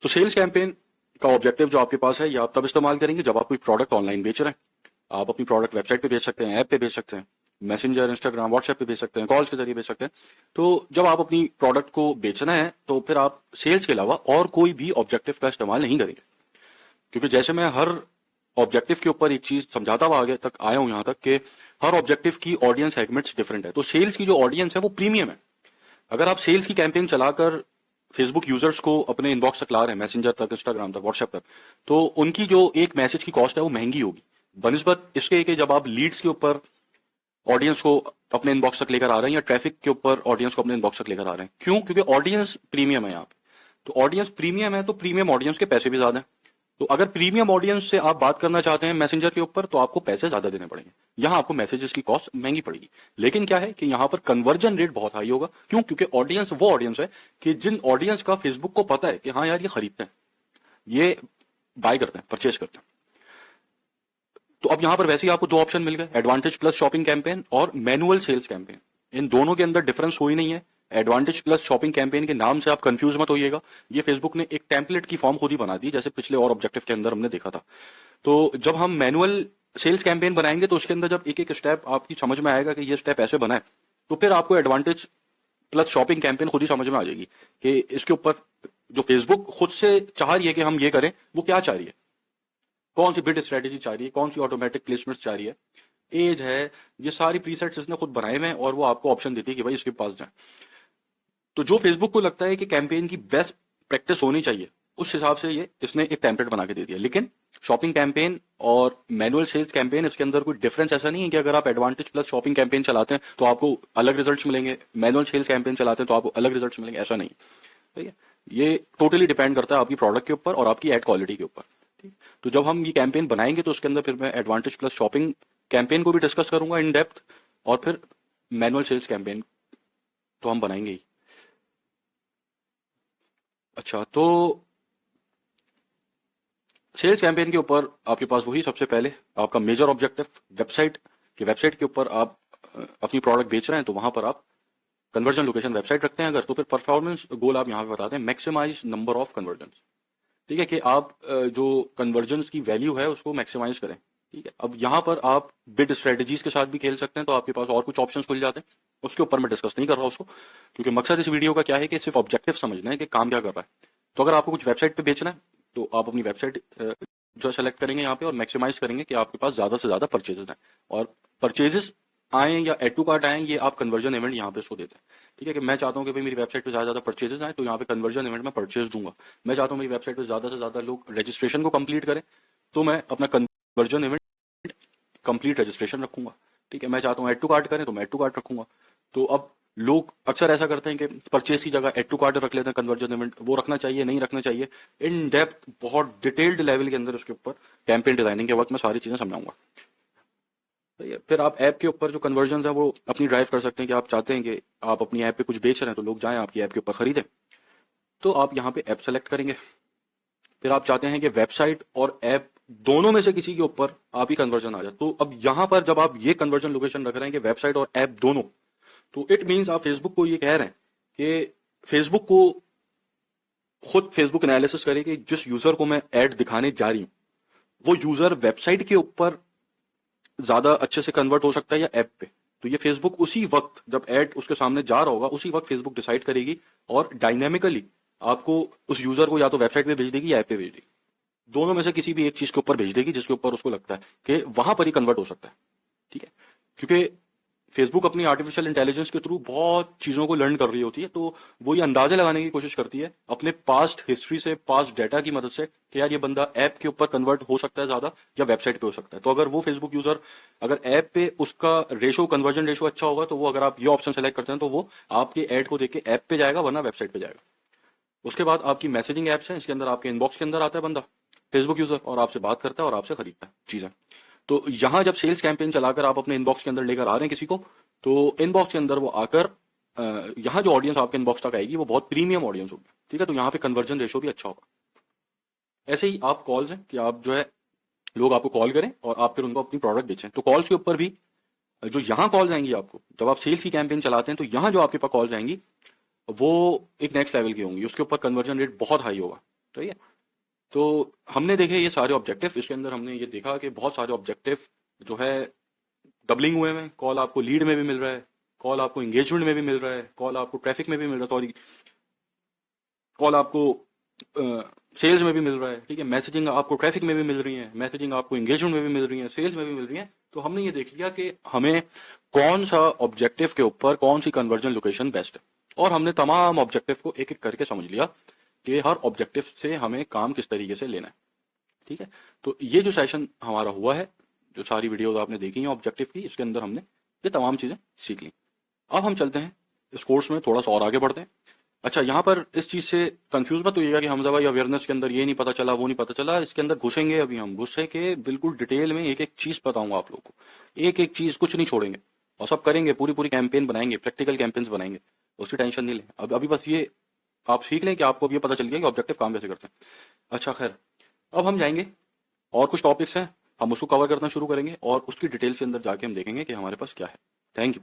तो sales campaign का objective जो आपके पास है ये आप तब इस्तेमाल करेंगे जब आप कोई प्रोडक्ट ऑनलाइन बेच रहे हैं। आप अपनी प्रोडक्ट वेबसाइट पे बेच सकते हैं, ऐप पे बेच सकते हैं, मैसेंजर, इंस्टाग्राम, व्हाट्सएप पे बेच सकते हैं, कॉल्स के जरिए बेच सकते हैं। तो जब आप अपनी प्रोडक्ट को बेचना है तो फिर आप सेल्स के अलावा और कोई भी ऑब्जेक्टिव का इस्तेमाल नहीं करेंगे, क्योंकि जैसे मैं हर ऑब्जेक्टिव के ऊपर एक चीज समझाता हुआ आगे तक आया हूं यहां तक कि हर ऑब्जेक्टिव की ऑडियंस सेगमेंट्स डिफरेंट है। तो सेल्स की जो ऑडियंस है वो प्रीमियम है। अगर आप सेल्स की कैंपेन चलाकर फेसबुक यूजर्स को अपने इनबॉक्स तक ला रहे हैं, मैसेंजर तक, इंस्टाग्राम तक, व्हाट्सएप तक, तो उनकी जो एक मैसेज की कॉस्ट है वो महंगी होगी बनिस्बत इसके कि जब आप लीड्स के ऊपर ऑडियंस को अपने इनबॉक्स तक लेकर आ रहे हैं या ट्रैफिक के ऊपर ऑडियंस को अपने इनबॉक्स तक लेकर आ रहे हैं। क्यों? क्योंकि ऑडियंस प्रीमियम है यहाँ पे। तो ऑडियंस प्रीमियम है तो प्रीमियम ऑडियंस के पैसे भी ज्यादा हैं। तो अगर प्रीमियम ऑडियंस से आप बात करना चाहते हैं मैसेंजर के ऊपर तो आपको पैसे ज्यादा देने पड़ेंगे। यहाँ आपको मैसेजेस की कॉस्ट महंगी पड़ेगी, लेकिन क्या है कि यहाँ पर कन्वर्जन रेट बहुत हाई होगा। क्यों? क्योंकि ऑडियंस वो ऑडियंस है कि जिन ऑडियंस का फेसबुक को पता है कि हाँ यार ये खरीदते हैं, ये बाय करते हैं, परचेज करते हैं। तो अब यहां पर वैसे ही आपको दो ऑप्शन मिल गए, एडवांटेज प्लस शॉपिंग कैंपेन और मैनुअल सेल्स कैंपेन। इन दोनों के अंदर डिफरेंस कोई नहीं है। एडवांटेज प्लस शॉपिंग कैंपेन के नाम से आप कंफ्यूज मत होइएगा। ये फेसबुक ने एक टेम्पलेट की फॉर्म खुद ही बना दी, जैसे पिछले और ऑब्जेक्टिव के अंदर हमने देखा था। तो जब हम मैनुअल सेल्स कैंपेन बनाएंगे तो उसके अंदर जब एक एक स्टेप आपकी समझ में आएगा कि ये स्टेप ऐसे बना है, तो फिर आपको एडवांटेज प्लस शॉपिंग कैंपेन खुद ही समझ में आ जाएगी कि इसके ऊपर जो फेसबुक खुद से चाह रही है कि हम ये करें, वो क्या चाह रही है, कौन सी बिड स्ट्रेटेजी चाह रही है, कौन सी ऑटोमेटिक प्लेसमेंट चाह रही है, एज है, ये सारी प्रीसेट्स इसने खुद बनाए हुए हैं और वो आपको ऑप्शन देती है कि भाई इसके पास जाए। तो जो फेसबुक को लगता है कि कैंपेन की बेस्ट प्रैक्टिस होनी चाहिए, उस हिसाब से ये इसने एक टेम्पलेट बना के दे दिया। लेकिन शॉपिंग कैंपेन और मैनुअल सेल्स कैंपेन, इसके अंदर कोई डिफरेंस ऐसा नहीं है कि अगर आप एडवांटेज प्लस शॉपिंग कैंपेन चलाते हैं तो आपको अलग रिजल्ट्स मिलेंगे, मैनुअल सेल्स कैंपेन चलाते हैं तो आपको अलग रिजल्ट्स मिलेंगे, ऐसा नहीं। ठीक है, ये टोटली डिपेंड करता है आपकी प्रोडक्ट के ऊपर और आपकी एड क्वालिटी के ऊपर। ठीक, तो जब हम ये कैंपेन बनाएंगे तो उसके अंदर फिर मैं एडवांटेज प्लस शॉपिंग कैंपेन को भी डिस्कस करूंगा इन डेप्थ, और फिर मैनुअल सेल्स कैंपेन तो हम बनाएंगे ही। अच्छा, तो सेल्स कैंपेन के ऊपर आपके पास वही सबसे पहले आपका मेजर ऑब्जेक्टिव वेबसाइट के ऊपर आप अपनी प्रोडक्ट बेच रहे हैं तो वहां पर आप कन्वर्जन लोकेशन वेबसाइट रखते हैं अगर, तो फिर परफॉर्मेंस गोल आप यहाँ पे बताते हैं मैक्सिमाइज नंबर ऑफ कन्वर्जन। ठीक है, कि आप जो कन्वर्जन की वैल्यू है उसको मैक्सिमाइज करें। ठीक है, अब यहाँ पर आप बिड स्ट्रेटेजीज के साथ भी खेल सकते हैं, तो आपके पास और कुछ ऑप्शंस खुल जाते हैं। उसके ऊपर मैं डिस्कस नहीं कर रहा उसको, क्योंकि मकसद इस वीडियो का क्या है कि सिर्फ ऑब्जेक्टिव समझना है कि काम क्या कर रहा है। तो अगर आपको कुछ वेबसाइट पे बेचना है तो आप अपनी वेबसाइट जो सेलेक्ट करेंगे यहाँ पे और मैक्सिमाइज करेंगे कि आपके पास ज्यादा से ज्यादा परचेजेस हैं, और परचेजेस आए या एड टू कार्ट आए, ये आप कन्वर्जन इवेंट यहाँ पे उसको देते हैं। ठीक है, कि मैं चाहता हूँ कि भाई मेरी वेबसाइट पे ज्यादा परचेजेस आए तो यहाँ पे कन्वर्जन इवेंट में परचेज दूंगा। मैं चाहता हूँ मेरी वेबसाइट पे ज्यादा से ज्यादा लोग रजिस्ट्रेशन को कंप्लीट करें तो मैं अपना कन्वर्जन इवेंट कंप्लीट रजिस्ट्रेशन रखूंगा। ठीक है, मैं चाहता हूँ एड टू कार्ट करें तो मैं एड टू कार्ट रखूंगा। तो अब लोग अक्सर ऐसा करते हैं कि परचेज की जगह एड टू कार्ट रख लेते हैं, कन्वर्जन इवेंट वो रखना चाहिए नहीं रखना चाहिए, इन डेप्थ बहुत डिटेल्ड लेवल के अंदर उसके ऊपर कैंपेन डिजाइनिंग के वक्त मैं सारी चीजें समझाऊंगा। फिर आप ऐप के ऊपर जो कन्वर्जन है वो अपनी ड्राइव कर सकते हैं कि आप चाहते हैं कि आप अपनी ऐप पे कुछ बेच रहे हैं तो लोग जाएं आपकी ऐप के ऊपर खरीदें, तो आप यहाँ पे ऐप सेलेक्ट करेंगे। फिर आप चाहते हैं कि वेबसाइट और ऐप दोनों में से किसी के ऊपर आप ही कन्वर्जन आ जाए, तो अब यहाँ पर जब आप ये कन्वर्जन लोकेशन रख रहे हैं कि वेबसाइट और ऐप दोनों, तो इट मीन्स आप फेसबुक को ये कह रहे हैं कि फेसबुक को खुद फेसबुक एनालिसिस करे कि जिस यूजर को मैं ऐड दिखाने जा रही हूं वो यूजर वेबसाइट के ऊपर ज्यादा अच्छे से कन्वर्ट हो सकता है या ऐप पे। तो ये फेसबुक उसी वक्त जब ऐड उसके सामने जा रहा होगा उसी वक्त फेसबुक डिसाइड करेगी और डायनेमिकली आपको उस यूजर को या तो वेबसाइट पे भेज देगी या ऐप पे भेज देगी, दोनों में से किसी भी एक चीज के ऊपर भेज देगी जिसके ऊपर उसको लगता है कि वहां पर ही कन्वर्ट हो सकता है। ठीक है, क्योंकि फेसबुक अपनी आर्टिफिशियल इंटेलिजेंस के थ्रू बहुत चीजों को लर्न कर रही होती है, तो वो ये अंदाजे लगाने की कोशिश करती है अपने पास्ट हिस्ट्री से, पास्ट डेटा की मदद से कि यार ये बंदा ऐप के ऊपर कन्वर्ट हो सकता है ज्यादा या वेबसाइट पे हो सकता है। तो अगर वो फेसबुक यूजर अगर ऐप पे उसका रेशो, कन्वर्जन रेशो अच्छा होगा तो वो, अगर आप ये ऑप्शन सेलेक्ट करते हैं तो वो आपके ऐड को देख के ऐप पे जाएगा वरना वेबसाइट पे जाएगा। उसके बाद आपकी मैसेजिंग एप्स हैं, इसके अंदर आपके इनबॉक्स के अंदर आता है बंदा फेसबुक यूजर और आपसे बात करता है और आपसे खरीदता है चीजें। तो यहां जब सेल्स कैंपेन चलाकर आप अपने इनबॉक्स के अंदर लेकर आ रहे हैं किसी को, तो इनबॉक्स के अंदर वो आकर यहाँ जो ऑडियंस आपके इनबॉक्स तक आएगी वो बहुत प्रीमियम ऑडियंस होगी। ठीक है, तो यहाँ पे कन्वर्जन रेशो भी अच्छा होगा। ऐसे ही आप कॉल्स हैं कि आप जो है लोग आपको कॉल करें और आप फिर उनको अपनी प्रोडक्ट बेचें, तो कॉल्स के ऊपर भी जो यहाँ कॉल्स आएंगी आपको जब आप सेल्स की कैंपेन चलाते हैं तो यहाँ जो आपके पास कॉल्स आएंगी वो एक नेक्स्ट लेवल की होंगी, उसके ऊपर कन्वर्जन रेट बहुत हाई होगा। तो ये तो हमने देखे ये सारे ऑब्जेक्टिव, इसके अंदर हमने ये देखा कि बहुत सारे ऑब्जेक्टिव जो है डबलिंग हुए हैं। कॉल आपको लीड में भी मिल रहा है, कॉल आपको एंगेजमेंट में भी मिल रहा है, कॉल आपको ट्रैफिक में भी मिल रहा है, सॉरी कॉल आपको सेल्स में भी मिल रहा है, ठीक है, मैसेजिंग आपको ट्रैफिक में भी मिल रही है, मैसेजिंग आपको एंगेजमेंट में भी मिल रही है, सेल्स में भी मिल रही है। तो हमने ये देख लिया कि हमें कौन सा ऑब्जेक्टिव के ऊपर कौन सी कन्वर्जन लोकेशन बेस्ट है, और हमने तमाम ऑब्जेक्टिव को एक एक करके समझ लिया कि हर ऑब्जेक्टिव से हमें काम किस तरीके से लेना है। ठीक है, तो ये जो सेशन हमारा हुआ है, जो सारी वीडियोज आपने देखी हैं ऑब्जेक्टिव की, इसके अंदर हमने ये तमाम चीजें सीख ली। अब हम चलते हैं इस कोर्स में थोड़ा सा और आगे बढ़ते हैं। अच्छा, यहाँ पर इस चीज से कंफ्यूज मत होइएगा कि हमजा भाई अवेयरनेस के अंदर ये नहीं पता चला वो नहीं पता चला। इसके अंदर घुसेंगे, अभी हम घुसे के बिल्कुल डिटेल में एक एक चीज बताऊंगा आप लोगों को, एक एक चीज कुछ नहीं छोड़ेंगे, और सब करेंगे, पूरी पूरी कैंपेन बनाएंगे, प्रैक्टिकल कैंपेन्स बनाएंगे, उसकी टेंशन नहीं लें। अब अभी बस ये आप सीख लें कि आपको अब ये पता चल गया कि ऑब्जेक्टिव काम कैसे करते हैं। अच्छा खैर, अब हम जाएंगे और कुछ टॉपिक्स हैं, हम उसको कवर करना शुरू करेंगे और उसकी डिटेल के अंदर जाके हम देखेंगे कि हमारे पास क्या है। Thank you.